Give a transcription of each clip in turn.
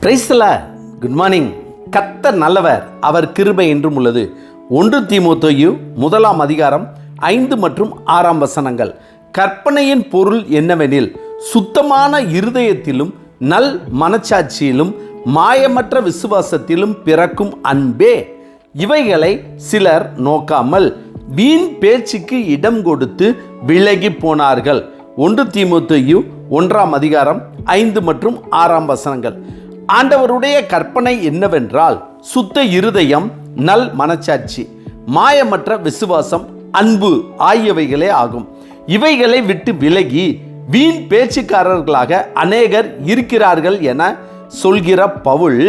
Praise the Lord. Good morning. கர்த்தர் நல்லவர், அவர் கிருபை என்றும் உள்ளது. 1 தீமோத்தேயு 1 அதிகாரம் 5 மற்றும் 6 வசனங்கள். கற்பனையின் பொருள் என்னவெனில், சுத்தமான இருதயத்திலும் நல் மனச்சாட்சியிலும் மாயமற்ற விசுவாசத்திலும் பிறக்கும் அன்பே. இவைகளை சிலர் நோக்காமல் வீண் பேச்சுக்கு இடம் கொடுத்து விலகி போனார்கள். 1 தீமோத்தேயு 1 அதிகாரம் 5 மற்றும் 6 வசனங்கள். ஆண்டவருடைய கற்பனை என்னவென்றால், சுத்த இருதயம், நல் மனச்சாட்சி, மாயமற்ற விசுவாசம், அன்பு ஆகியவைகளே ஆகும். இவைகளை விட்டு விலகி வீண் பேச்சுக்காரர்களாக அநேகர் இருக்கிறார்கள் என சொல்கிற பவுல்,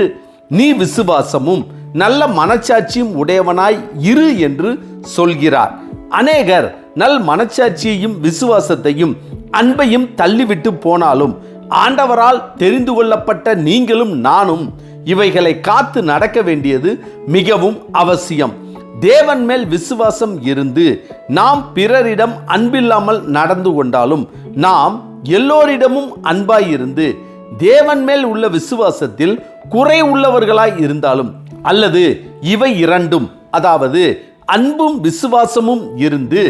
நீ விசுவாசமும் நல்ல மனச்சாட்சியும் உடையவனாய் இரு என்று சொல்கிறார். அநேகர் நல் மனச்சாட்சியையும் விசுவாசத்தையும் அன்பையும் தள்ளிவிட்டு போனாலும், ஆண்டவரால் தெரிந்து கொள்ளப்பட்ட நீங்களும் நானும் இவைகளை காத்து நடக்க வேண்டியது மிகவும் அவசியம். தேவன் மேல் விசுவாசம் இருந்து நாம் பிறரிடம் அன்பில்லாமல் நடந்து கொண்டாலும், நாம் எல்லோரிடமும் அன்பாயிருந்து தேவன் மேல் உள்ள விசுவாசத்தில் குறை உள்ளவர்களாய் இருந்தாலும், அல்லது இவை இரண்டும், அதாவது அன்பும் விசுவாசமும் இருந்து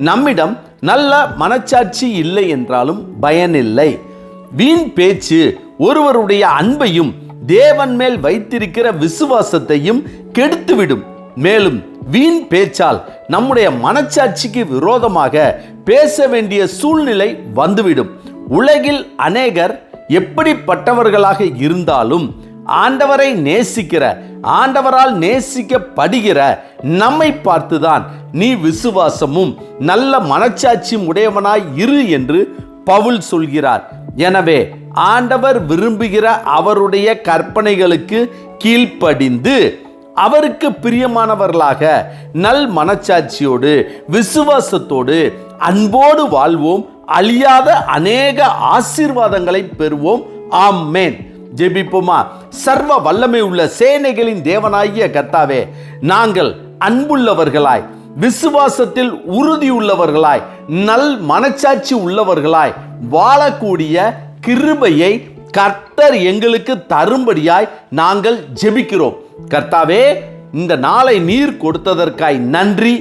நம்மிடம் நல்ல மனச்சாட்சி இல்லை என்றாலும் பயனில்லை. வீண் பேச்சு ஒருவருடைய அன்பையும் தேவன் மேல் வைத்திருக்கிற விசுவாசத்தையும் கெடுத்துவிடும். மேலும் வீண் பேச்சால் நம்முடைய மனச்சாட்சிக்கு விரோதமாக பேச வேண்டிய சூழ்நிலை வந்துவிடும். உலகில் அநேகர் எப்படிப்பட்டவர்களாக இருந்தாலும், ஆண்டவரை நேசிக்கிற, ஆண்டவரால் நேசிக்கப்படுகிற நம்மை பார்த்துதான் நீ விசுவாசமும் நல்ல மனச்சாட்சியும் உடையவனாய் இரு என்று பவுல் சொல்கிறார். எனவே ஆண்டவர் விரும்புகிற அவருடைய கற்பனைகளுக்கு கீழ்ப்படிந்து அவருக்கு பிரியமானவர்களாக நல் மனச்சாட்சியோடு விசுவாசத்தோடு அன்போடு வாழ்வோம். அழியாத அநேக ஆசீர்வாதங்களை பெறுவோம். ஆமென். ஜெபிப்போமா. சர்வ வல்லமை உள்ள சேனைகளின் தேவனாகிய கர்த்தாவே, நாங்கள் அன்புள்ளவர்களாய், விசுவாசத்தில் உறுதியுள்ளவர்களாய், நல் மனச்சாட்சி உள்ளவர்களாய் வாழக்கூடிய கிருபையை கர்த்தர் எங்களுக்கு தரும்படியாய் நாங்கள் ஜெபிக்கிறோம். கர்த்தாவே, இந்த நாளை நீர் கொடுத்ததற்காய் நன்றி.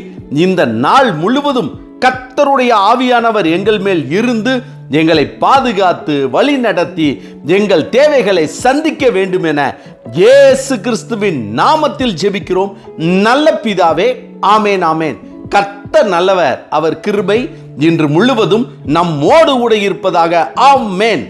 இந்த நாள் முழுவதும் கர்த்தருடைய ஆவியானவர் எங்கள் மேல் இருந்து எங்களை பாதுகாத்து வழி நடத்தி எங்கள் தேவைகளை சந்திக்க வேண்டும் என இயேசு கிறிஸ்துவின் நாமத்தில் ஜெபிக்கிறோம் நல்ல பிதாவே. ஆமேன், ஆமேன். கர்த்தர் நல்லவர், அவர் கிருபை இன்று முழுவதும் நம்மோடு கூட இருப்பதாக. ஆமேன்.